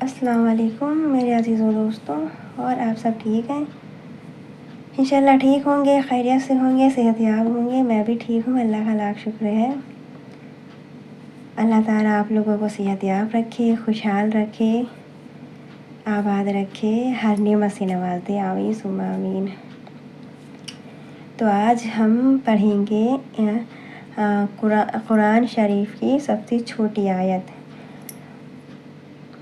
السلام علیکم میرے عزیز و دوستوں، اور آپ سب ٹھیک ہیں؟ انشاءاللہ ٹھیک ہوں گے، خیریت سے ہوں گے، صحت یاب ہوں گے۔ میں بھی ٹھیک ہوں، اللہ کا لاکھ شکر ہے۔ اللہ تعالیٰ آپ لوگوں کو صحت یاب رکھے، خوشحال رکھے، آباد رکھے، ہر نعمت سے نواز دے، آمین ثم آمین۔ تو آج ہم پڑھیں گے قرآن شریف کی سب سے چھوٹی آیت،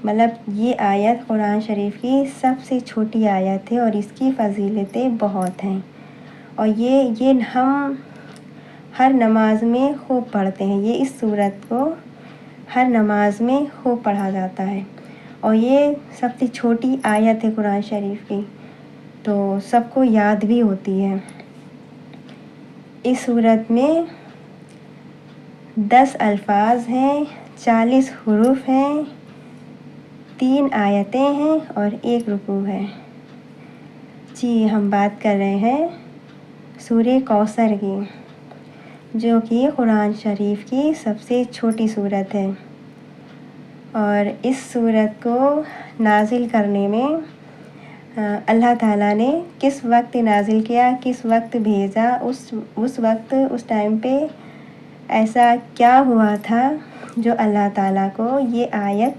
مطلب یہ آیت قرآن شریف کی سب سے چھوٹی آیت ہے اور اس کی فضیلتیں بہت ہیں، اور یہ ہم ہر نماز میں خوب پڑھتے ہیں۔ یہ اس سورت کو ہر نماز میں خوب پڑھا جاتا ہے، اور یہ سب سے چھوٹی آیت ہے قرآن شریف کی، تو سب کو یاد بھی ہوتی ہے۔ اس سورت میں 10 الفاظ ہیں، 40 حروف ہیں، 3 آیتیں ہیں اور 1 رکوع ہے۔ جی ہم بات کر رہے ہیں سورہ کوثر کی، جو کہ قرآن شریف کی سب سے چھوٹی سورت ہے، اور اس سورت کو نازل کرنے میں اللہ تعالیٰ نے کس وقت نازل کیا، کس وقت بھیجا، اس وقت اس ٹائم پہ ایسا کیا ہوا تھا جو اللہ تعالیٰ کو یہ آیت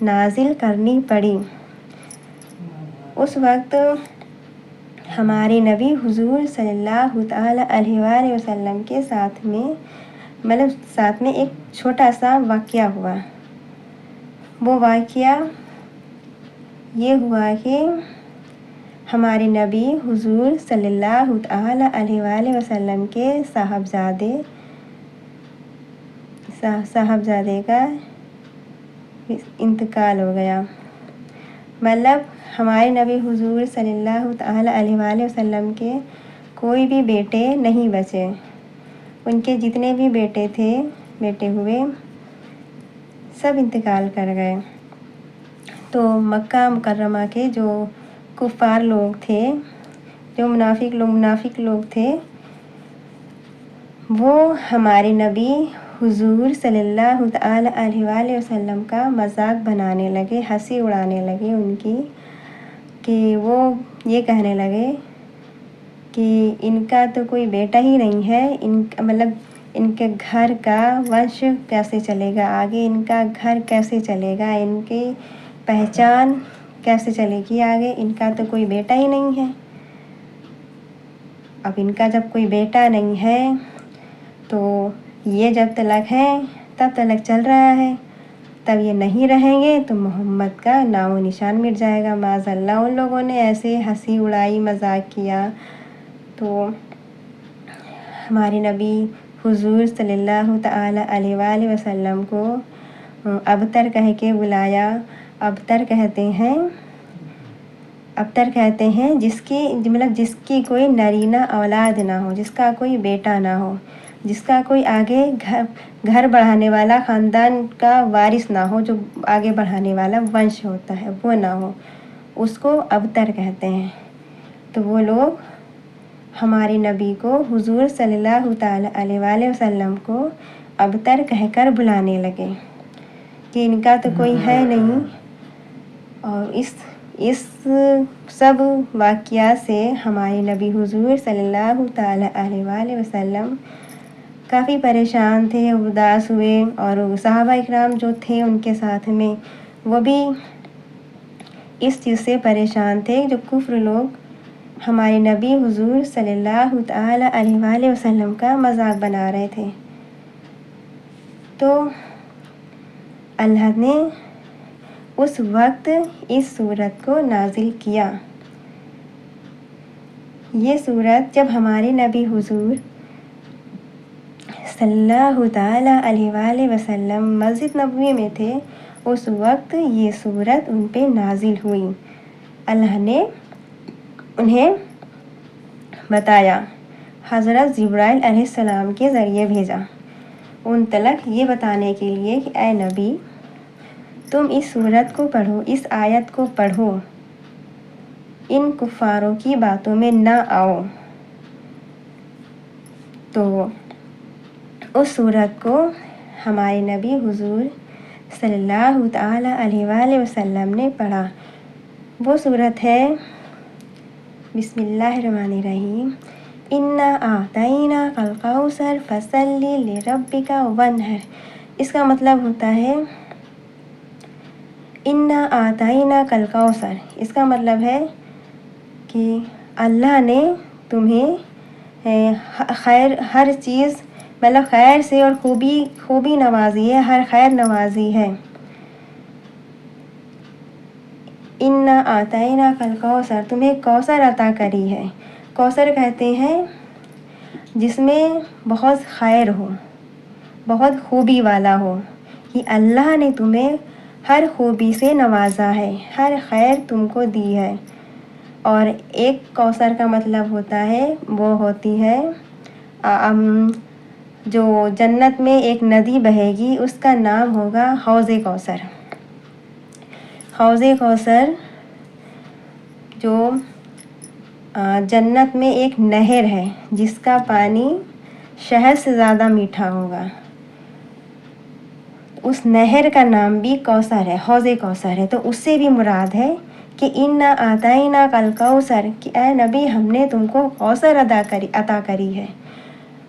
نازل کرنی پڑی۔ اس وقت ہمارے نبی حضور صلی اللہ تعالیٰ علیہ وآلہ وسلم کے ساتھ میں ایک چھوٹا سا واقعہ ہوا۔ وہ واقعہ یہ ہوا کہ ہمارے نبی حضور صلی اللہ تعالیٰ علیہ وآلہ وسلم کے صاحبزادے کا انتقال ہو گیا۔ مطلب ہمارے نبی حضور صلی اللہ تعالیٰ علیہ وآلہ وسلم کے کوئی بھی بیٹے نہیں بچے، ان کے جتنے بھی بیٹے ہوئے سب انتقال کر گئے۔ تو مکہ مکرمہ کے جو کفار لوگ تھے، جو منافق لوگ تھے، وہ ہمارے نبی حضور صلی اللہ تعالیٰ علیہ وآلہ وسلم کا مذاق بنانے لگے، ہنسی اڑانے لگے ان کی، کہ وہ یہ کہنے لگے کہ ان کا تو کوئی بیٹا ہی نہیں ہے، ان کے گھر کا ونش کیسے چلے گا آگے، ان کا گھر کیسے چلے گا، ان کی پہچان کیسے چلے گی آگے، ان کا تو کوئی بیٹا ہی نہیں ہے۔ اب ان کا جب کوئی بیٹا نہیں ہے تو یہ جب تلک ہے تب تلک چل رہا ہے، تب یہ نہیں رہیں گے تو محمد کا نام و نشان مٹ جائے گا۔ معاذ اللہ ان لوگوں نے ایسے ہنسی اڑائی، مذاق کیا۔ تو ہمارے نبی حضور صلی اللہ تعالیٰ علیہ وآلہ وسلم کو ابتر کہہ کے بلایا۔ ابتر کہتے ہیں جس کی کوئی نرینہ اولاد نہ ہو، جس کا کوئی بیٹا نہ ہو، جس کا کوئی آگے گھر بڑھانے والا، خاندان کا وارث نہ ہو، جو آگے بڑھانے والا ونش ہوتا ہے وہ نہ ہو، اس کو ابتر کہتے ہیں۔ تو وہ لوگ ہمارے نبی کو حضور صلی اللہ تعالیٰ علیہ وآلہ وسلم کو ابتر کہہ کر بلانے لگے کہ ان کا تو کوئی ہے نہیں۔ اور اس سب واقعات سے ہمارے نبی حضور صلی اللہ تعالیٰ علیہ وآلہ وسلم کافی پریشان تھے، اداس ہوئے، اور صحابہ اکرام جو تھے ان کے ساتھ میں وہ بھی اس چیز سے پریشان تھے، جو کفر لوگ ہمارے نبی حضور صلی اللہ تعالیٰ علیہ وآلہ وسلم کا مذاق بنا رہے تھے۔ تو اللہ نے اس وقت اس سورت کو نازل کیا۔ یہ سورت جب ہمارے نبی حضور صلی اللہ تعالیٰ علیہ وآلہ وسلم مسجد نبوی میں تھے، اس وقت یہ سورت ان پہ نازل ہوئی۔ اللہ نے انہیں بتایا، حضرت جبرائیل علیہ السلام کے ذریعے بھیجا ان تلک یہ بتانے کے لیے کہ اے نبی تم اس سورت کو پڑھو، اس آیت کو پڑھو، ان کفاروں کی باتوں میں نہ آؤ۔ تو اس سورت کو ہمارے نبی حضور صلی اللہ تعالیٰ علیہ وآلہ وسلم نے پڑھا۔ وہ صورت ہے بسم اللہ الرحمن الرحیم، انا اعطیناک الکوثر فصلی لربک وانحر۔ اس کا مطلب ہوتا ہے انا اعطیناک الکوثر، اس کا مطلب ہے کہ اللہ نے تمہیں خیر ہر چیز مطلب خیر سے اور خوبی نوازی ہے، ہر خیر نوازی ہے۔ انا اعطیناک الکوثر، تمہیں کوثر عطا کری ہے۔ کوثر کہتے ہیں جس میں بہت خیر ہو، بہت خوبی والا ہو، کہ اللہ نے تمہیں ہر خوبی سے نوازا ہے، ہر خیر تم کو دی ہے۔ اور ایک کوثر کا مطلب ہوتا ہے، وہ ہوتی ہے جو جنت میں ایک ندی بہے گی، اس کا نام ہوگا حوض کوثر۔ حوض کوثر جو جنت میں ایک نہر ہے جس کا پانی شہد سے زیادہ میٹھا ہوگا، اس نہر کا نام بھی کوثر ہے، حوض کوثر ہے۔ تو اس سے بھی مراد ہے کہ انا اعطیناک الکوثر، کہ اے نبی ہم نے تم کو کوثر عطا کری ہے۔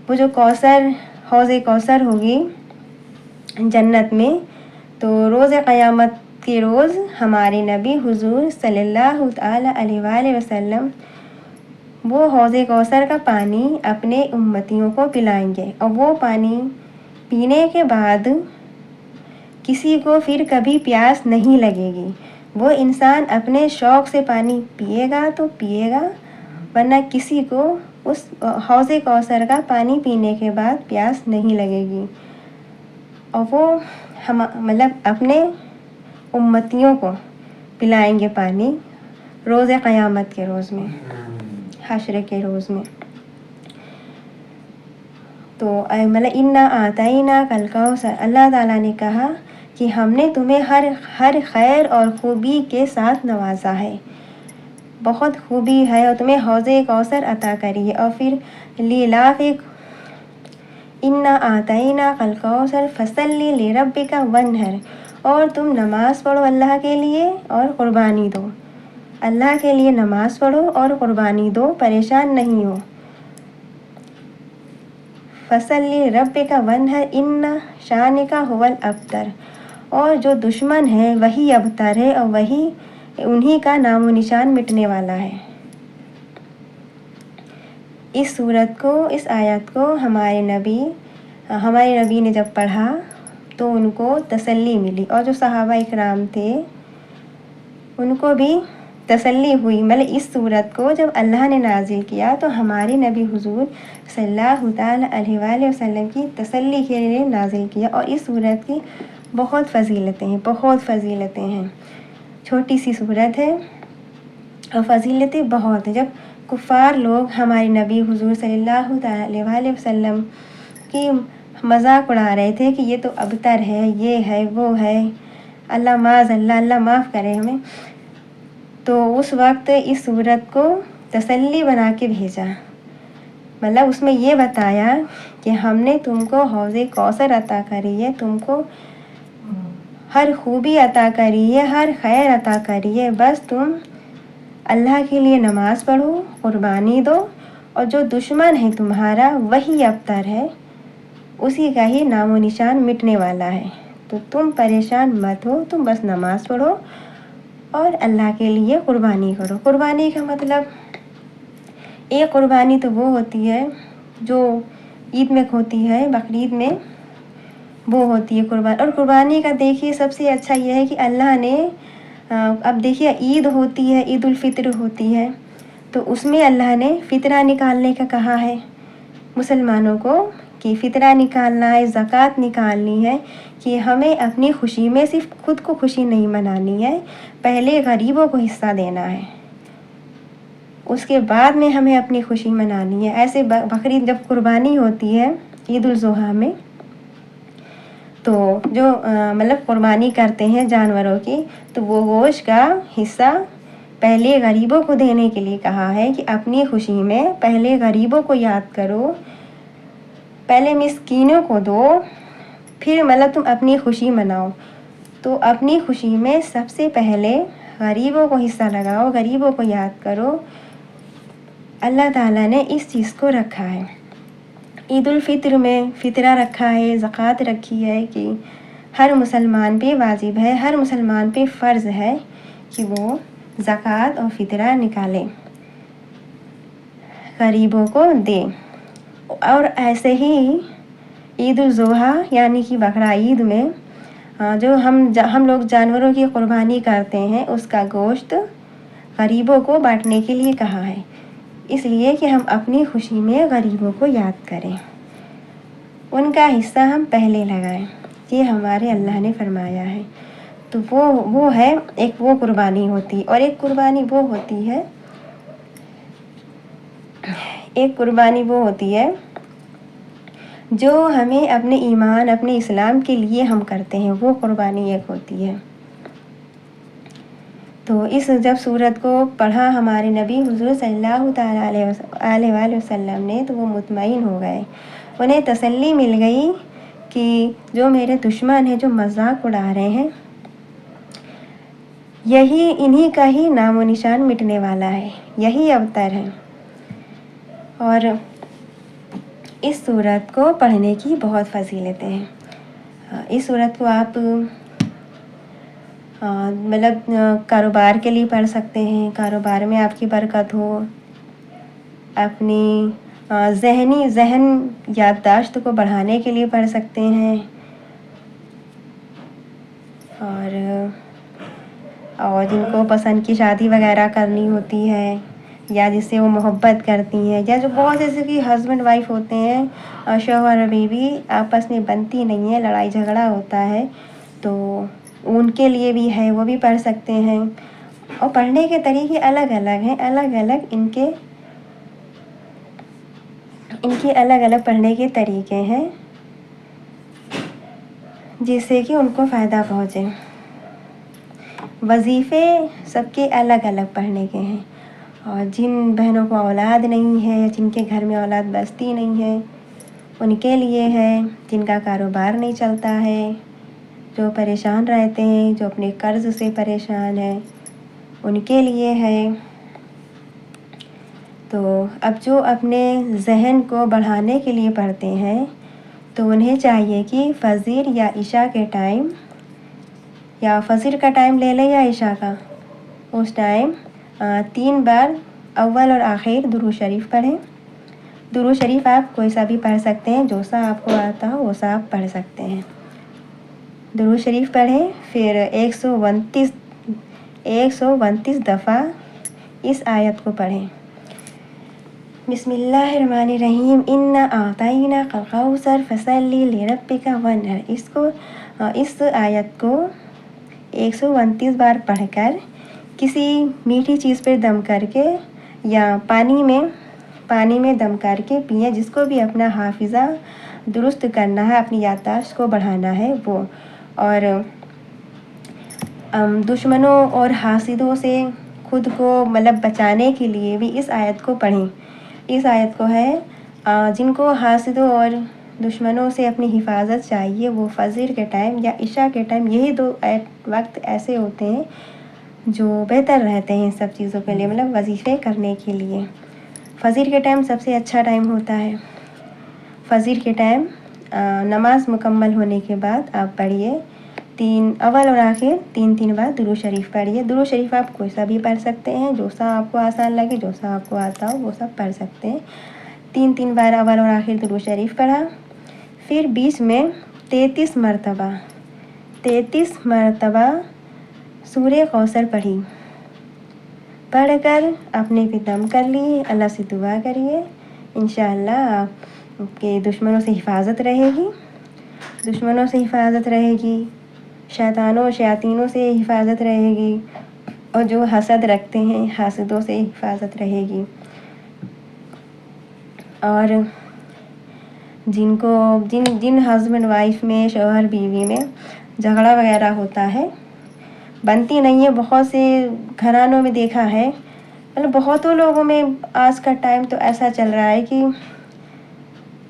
وہ جو کوثر حوض کوثر ہوگی جنت میں، تو روز قیامت کے روز ہمارے نبی حضور صلی اللہ تعالیٰ علیہ وآلہ وسلم وہ حوض کوثر کا پانی اپنے امتیوں کو پلائیں گے، اور وہ پانی پینے کے بعد کسی کو پھر کبھی پیاس نہیں لگے گی۔ وہ انسان اپنے شوق سے پانی پیے گا تو پیے گا، ورنہ کسی کو اس حوض کوثر کا پانی پینے کے بعد پیاس نہیں لگے گی۔ اور وہ مطلب اپنے امتیوں کو پلائیں گے پانی روز قیامت کے روز میں، حشر کے روز میں۔ تو مطلب انا اعطیناک الکوثر، اللہ تعالیٰ نے کہا کہ ہم نے تمہیں ہر خیر اور خوبی کے ساتھ نوازا ہے، بہت خوبی ہے، اور تمہیں حوض کوثر عطا کری ہے۔ اور پھر لیلاف انا اعطیناک الکوثر فصلی لربک وانحر، اور تم نماز پڑھو اللہ کے لیے اور قربانی دو، اللہ کے لیے نماز پڑھو اور قربانی دو، پریشان نہیں ہو۔ فصلی لربک وانحر ان شانک هو الابتر، اور جو دشمن ہے وہی ابتر ہے، اور وہی انہی کا نام و نشان مٹنے والا ہے۔ اس سورت کو، اس آیت کو ہمارے نبی نے جب پڑھا تو ان کو تسلی ملی، اور جو صحابہ اکرام تھے ان کو بھی تسلی ہوئی۔ مطلب اس سورت کو جب اللہ نے نازل کیا تو ہمارے نبی حضور صلی اللہ تعالیٰ علیہ وآلہ وسلم کی تسلی کے لیے نازل کیا۔ اور اس سورت کی بہت فضیلتیں ہیں، چھوٹی سی سورت ہے اور فضیلتیں بہت ہیں۔ جب کفار لوگ ہمارے نبی حضور صلی اللہ تعالیٰ علیہ وآلہ وسلم کی مذاق اڑا رہے تھے کہ یہ تو ابتر ہے، یہ ہے، وہ ہے، اللہ معاذ اللہ معاف کرے ہمیں، تو اس وقت اس سورت کو تسلی بنا کے بھیجا۔ مطلب اس میں یہ بتایا کہ ہم نے تم کو حوض کوثر عطا کری ہے، تم کو ہر خوبی عطا کری ہے، ہر خیر عطا کری ہے، بس تم اللہ کے لیے نماز پڑھو، قربانی دو، اور جو دشمن ہے تمہارا وہی ابتر ہے، اسی کا ہی نام و نشان مٹنے والا ہے۔ تو تم پریشان مت ہو، تم بس نماز پڑھو اور اللہ کے لیے قربانی کرو۔ قربانی کا مطلب ایک قربانی تو وہ ہوتی ہے جو عید میں ہوتی ہے، بقرعید میں وہ ہوتی ہے قربانی۔ اور قربانی کا دیکھیے سب سے اچھا یہ ہے کہ اللہ نے اب دیکھیے عید ہوتی ہے، عید الفطر ہوتی ہے، تو اس میں اللہ نے فطرہ نکالنے کا کہا ہے مسلمانوں کو، کہ فطرہ نکالنا ہے، زکوٰۃ نکالنی ہے، کہ ہمیں اپنی خوشی میں صرف خود کو خوشی نہیں منانی ہے، پہلے غریبوں کو حصہ دینا ہے، اس کے بعد میں ہمیں اپنی خوشی منانی ہے۔ ایسے بقرعید جب قربانی ہوتی ہے عید الاضحیٰ میں، تو جو مطلب قربانی کرتے ہیں جانوروں کی، تو وہ گوشت کا حصہ پہلے غریبوں کو دینے کے لیے کہا ہے، کہ اپنی خوشی میں پہلے غریبوں کو یاد کرو، پہلے مسکینوں کو دو، پھر مطلب تم اپنی خوشی مناؤ۔ تو اپنی خوشی میں سب سے پہلے غریبوں کو حصہ لگاؤ، غریبوں کو یاد کرو۔ اللہ تعالیٰ نے اس چیز کو رکھا ہے۔ عید الفطر میں فطرہ رکھا ہے، زکوٰۃ رکھی ہے کہ ہر مسلمان پہ واجب ہے، ہر مسلمان پہ فرض ہے کہ وہ زکوٰۃ اور فطرہ نکالے، غریبوں کو دے۔ اور ایسے ہی عید الاضحیٰ یعنی کہ بقرہ عید میں جو ہم لوگ جانوروں کی قربانی کرتے ہیں، اس کا گوشت غریبوں کو بانٹنے کے لیے کہا ہے، اس لیے کہ ہم اپنی خوشی میں غریبوں کو یاد کریں، ان کا حصہ ہم پہلے لگائیں، یہ ہمارے اللہ نے فرمایا ہے۔ تو وہ ہے ایک وہ قربانی ہوتی، اور ایک قربانی وہ ہوتی ہے جو ہمیں اپنے ایمان، اپنے اسلام کے لیے ہم کرتے ہیں، وہ قربانی ایک ہوتی ہے۔ تو جب سورت کو پڑھا ہمارے نبی حضور صلی اللہ تعالیٰ علیہ وآلہ وسلم نے، تو وہ مطمئن ہو گئے، انہیں تسلی مل گئی کہ جو میرے دشمن ہیں، جو مذاق اڑا رہے ہیں، انہی کا ہی نام و نشان مٹنے والا ہے، یہی اوتر ہے۔ اور اس سورت کو پڑھنے کی بہت فضیلتیں ہیں۔ اس سورت کو آپ کاروبار کے لیے پڑھ سکتے ہیں، کاروبار میں آپ کی برکت ہو، اپنی ذہن یادداشت کو بڑھانے کے لیے پڑھ سکتے ہیں، اور جن کو پسند کی شادی وغیرہ کرنی ہوتی ہے، یا جس سے وہ محبت کرتی ہیں، یا جو بہت جیسے کہ ہسبینڈ وائف ہوتے ہیں، شوہر اور بیوی آپس میں بنتی نہیں ہے، لڑائی جھگڑا ہوتا ہے، تو ان کے لیے بھی ہے، وہ بھی پڑھ سکتے ہیں۔ اور پڑھنے کے طریقے الگ الگ ہیں، الگ الگ پڑھنے کے طریقے ہیں، جس سے کہ ان کو فائدہ پہنچے۔ وظیفے سب کے الگ الگ پڑھنے کے ہیں، اور جن بہنوں کو اولاد نہیں ہے، جن کے گھر میں اولاد بستی نہیں ہے، ان کے لیے ہے، جن کا کاروبار نہیں چلتا ہے، جو پریشان رہتے ہیں، جو اپنے قرض سے پریشان ہیں، ان کے لیے ہے۔ تو اب جو اپنے ذہن کو بڑھانے کے لیے پڑھتے ہیں، تو انہیں چاہیے کہ فجر یا عشاء کے ٹائم، یا فجر کا ٹائم لے لیں یا عشاء کا، اس ٹائم 3 بار اول اور آخر درود شریف پڑھیں۔ درود شریف آپ کوئی سا بھی پڑھ سکتے ہیں، جو سا آپ کو آتا ہو وہ سا آپ پڑھ سکتے ہیں۔ درود شریف پڑھیں، پھر 129 دفعہ اس آیت کو پڑھیں، بسم اللہ الرحمن الرحیم، انا اعطیناک الکوثر فصلی لربک وانحر۔ اس آیت کو 129 بار پڑھ کر کسی میٹھی چیز پر دم کر کے، یا پانی میں دم کر کے پئیں، جس کو بھی اپنا حافظہ درست کرنا ہے، اپنی یادداشت کو بڑھانا ہے وہ، اور دشمنوں اور حاسدوں سے خود کو بچانے کے لیے بھی اس آیت کو پڑھیں۔ اس آیت کو ہے جن کو حاسدوں اور دشمنوں سے اپنی حفاظت چاہیے، وہ فجر کے ٹائم یا عشاء کے ٹائم، یہی 2 وقت ایسے ہوتے ہیں جو بہتر رہتے ہیں سب چیزوں کے لیے، وظیفے کرنے کے لیے۔ فجر کے ٹائم سب سے اچھا ٹائم ہوتا ہے۔ فجر کے ٹائم نماز مکمل ہونے کے بعد آپ پڑھیے، اول اور آخر 3 بار درود شریف پڑھیے۔ درود شریف آپ کوئی سا بھی پڑھ سکتے ہیں، جو سا آپ کو آسان لگے، جو سا آپ کو آتا ہو وہ سب پڑھ سکتے ہیں۔ 3 بار اول اور آخر درود شریف پڑھا، پھر بیچ میں 33 مرتبہ سورہ کوثر پڑھی، پڑھ کر اپنے پہ دم کر لیے، اللہ سے دعا کریے، انشاءاللہ آپ کے دشمنوں سے حفاظت رہے گی، شیطانوں شیاطینوں سے حفاظت رہے گی، اور جو حسد رکھتے ہیں حاسدوں سے حفاظت رہے گی۔ اور جن ہسبینڈ وائف میں، شوہر بیوی میں جھگڑا وغیرہ ہوتا ہے، بنتی نہیں ہے، بہت سے گھرانوں میں دیکھا ہے، بہتوں لوگوں میں آج کا ٹائم تو ایسا چل رہا ہے کہ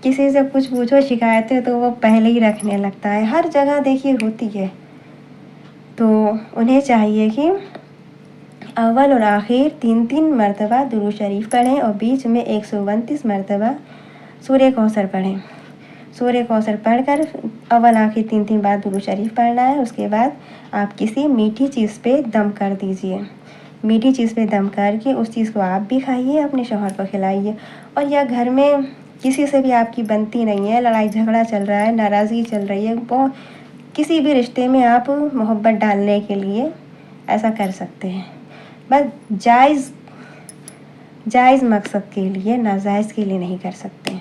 کسی سے کچھ پوچھو شکایتیں تو وہ پہلے ہی رکھنے لگتا ہے، ہر جگہ دیکھیے ہوتی ہے، تو انہیں چاہیے کہ اول اور آخر 3 مرتبہ درود شریف پڑھیں اور بیچ میں 129 مرتبہ سورہ کوثر پڑھیں۔ سورہ کوثر پڑھ کر اول آخر 3 بار درود شریف پڑھنا ہے۔ اس کے بعد آپ کسی میٹھی چیز پہ دم کر دیجئے، میٹھی چیز پہ دم کر کے اس چیز کو آپ بھی کھائیے، اپنے شوہر کو کھلائیے، اور یا گھر میں کسی سے بھی آپ کی بنتی نہیں ہے، لڑائی جھگڑا چل رہا ہے، ناراضگی چل رہی ہے، کسی بھی رشتے میں آپ محبت ڈالنے کے لیے ایسا کر سکتے ہیں، بس جائز مقصد کے لیے، ناجائز کے لیے نہیں کر سکتے۔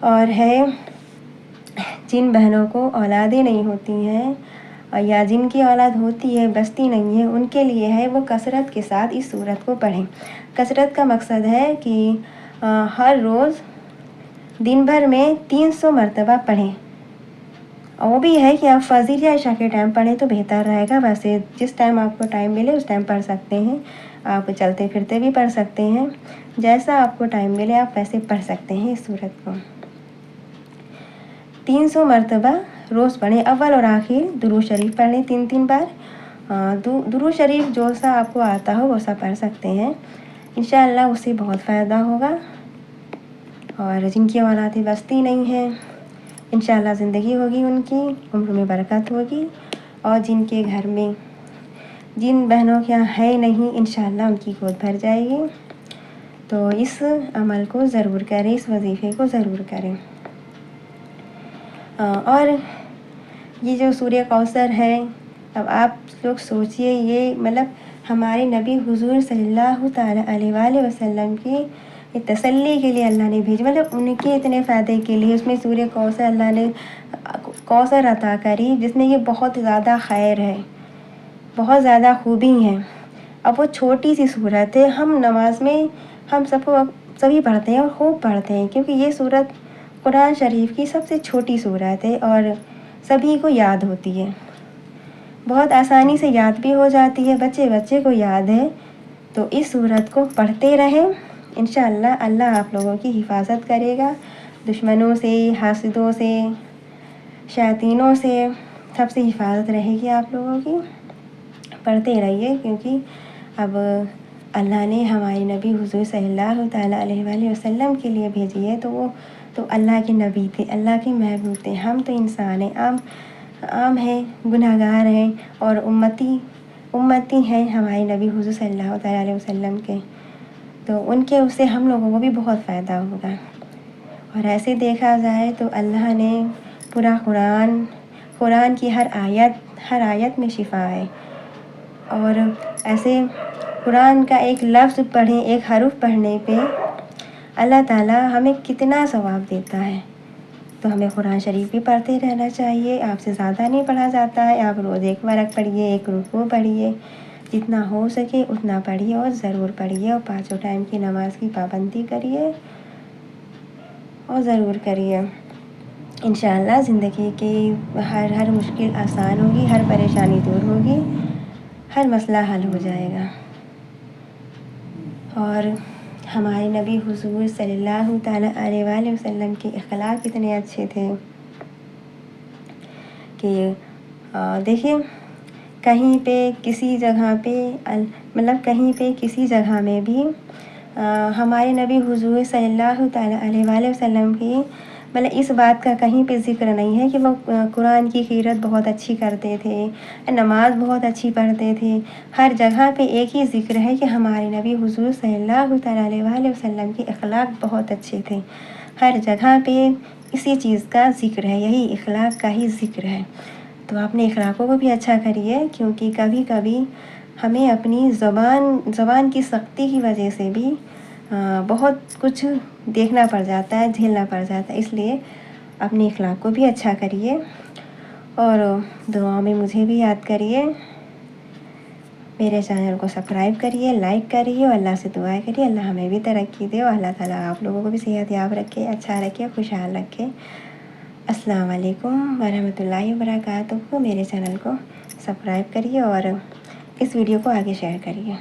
اور ہے جن بہنوں کو اولادیں نہیں ہوتی ہیں یا جن کی اولاد ہوتی ہے بستی نہیں ہے، ان کے لیے ہے وہ کثرت کے ساتھ اس سورت کو پڑھیں۔ کثرت کا مقصد ہے کہ ہر روز دن بھر میں 300 مرتبہ پڑھیں، اور وہ بھی ہے کہ آپ فجر یا عشاء کے ٹائم پڑھیں تو بہتر رہے گا۔ ویسے جس ٹائم آپ کو ٹائم ملے اس ٹائم پڑھ سکتے ہیں، آپ چلتے پھرتے بھی پڑھ سکتے ہیں، جیسا آپ کو ٹائم ملے آپ ویسے پڑھ سکتے ہیں اس سورت کو۔ 300 مرتبہ روز پڑھیں، اول اور آخر درود شریف پڑھ لیں 3 بار۔ درود شریف جو سا آپ کو آتا ہو وہ سا پڑھ سکتے ہیں، انشاءاللہ اس سے بہت فائدہ ہوگا۔ اور جن کی اولادیں بستی نہیں ہیں، انشاءاللہ زندگی ہوگی، ان کی عمر میں برکت ہوگی، اور جن کے گھر میں جن بہنوں کے یہاں ہے نہیں، انشاءاللہ ان کی گود بھر جائے گی۔ تو اس عمل کو ضرور کریں، اس وظیفے کو ضرور کریں۔ اور یہ جو سورہ کوثر ہے، اب آپ لوگ سوچئے، یہ مطلب ہمارے نبی حضور صلی اللہ تعالیٰ علیہ وآلہ وسلم کی تسلی کے لیے اللہ نے بھیجا، مطلب ان کے اتنے فائدے کے لیے اس میں سورہ کوثر اللہ نے کوثر عطا کری، جس میں یہ بہت زیادہ خیر ہے، بہت زیادہ خوبی ہیں۔ اب وہ چھوٹی سی سورت ہے، ہم نماز میں ہم سبھی پڑھتے ہیں اور خوب پڑھتے ہیں، کیونکہ یہ سورت قرآن شریف کی سب سے چھوٹی سورت ہے اور سبھی کو یاد ہوتی ہے، بہت آسانی سے یاد بھی ہو جاتی ہے، بچے کو یاد ہے۔ تو اس سورت کو پڑھتے رہیں، انشاءاللہ اللہ آپ لوگوں کی حفاظت کرے گا، دشمنوں سے، حاسدوں سے، شیاطینوں سے، سب سے حفاظت رہے گی آپ لوگوں کی۔ پڑھتے رہیے، کیونکہ اب اللہ نے ہمارے نبی حضور صلی اللہ تعالیٰ علیہ وآلہ وسلم کے لیے بھیجی ہے، تو وہ تو اللہ کے نبی تھے، اللہ کے محبوب تھے، ہم تو انسان ہیں، عام ہیں، گناہ گار ہیں، اور امتی ہیں ہمارے نبی حضور صلی اللہ تعالیٰ علیہ وسلم کے، تو ان کے اس سے ہم لوگوں کو بھی بہت فائدہ ہوگا۔ اور ایسے دیکھا جائے تو اللہ نے پورا قرآن کی ہر آیت میں شفا ہے، اور ایسے قرآن کا ایک لفظ پڑھیں، ایک حرف پڑھنے پہ اللہ تعالیٰ ہمیں کتنا ثواب دیتا ہے۔ تو ہمیں قرآن شریف بھی پڑھتے رہنا چاہیے، آپ سے زیادہ نہیں پڑھا جاتا ہے، آپ روز 1 ورق پڑھیے، 1 رکوع پڑھیے، جتنا ہو سکے اتنا پڑھیے، اور ضرور پڑھیے، اور 5 ٹائم کی نماز کی پابندی کریے، اور ضرور کریے۔ انشاءاللہ زندگی کی ہر مشکل آسان ہوگی، ہر پریشانی دور ہوگی، ہر مسئلہ حل ہو جائے گا۔ اور ہمارے نبی حضور صلی اللہ تعالیٰ علیہ وآلہ وسلم کے اخلاق اتنے اچھے تھے کہ دیکھیں کہیں پہ کسی جگہ میں بھی ہمارے نبی حضور صلی اللہ تعالیٰ علیہ وآلہ وسلم کی اس بات کا کہیں پہ ذکر نہیں ہے کہ وہ قرآن کی قرأت بہت اچھی کرتے تھے، نماز بہت اچھی پڑھتے تھے۔ ہر جگہ پہ ایک ہی ذکر ہے کہ ہمارے نبی حضور صلی اللہ تعالیٰ علیہ وآلہ وسلم کے اخلاق بہت اچھے تھے، ہر جگہ پہ اسی چیز کا ذکر ہے، یہی اخلاق کا ہی ذکر ہے۔ تو اپنے اخلاقوں کو بھی اچھا کریے، کیونکہ کبھی کبھی ہمیں اپنی زبان کی سختی کی وجہ سے بھی بہت کچھ دیکھنا پڑ جاتا ہے، جھیلنا پڑ جاتا ہے، اس لیے اپنے اخلاق کو بھی اچھا کریے، اور دعاؤں میں مجھے بھی یاد کریے۔ میرے چینل کو سبسکرائب کریے، لائک کریے، اور اللہ سے دعا کریے اللہ ہمیں بھی ترقی دے، اور اللہ تعالیٰ آپ لوگوں کو بھی صحت یاب رکھے، اچھا رکھے، خوشحال رکھے۔ السلام علیکم ورحمۃ اللہ وبرکاتہ۔ میرے چینل کو سبسکرائب کریے اور اس ویڈیو کو آگے شیئر کریے۔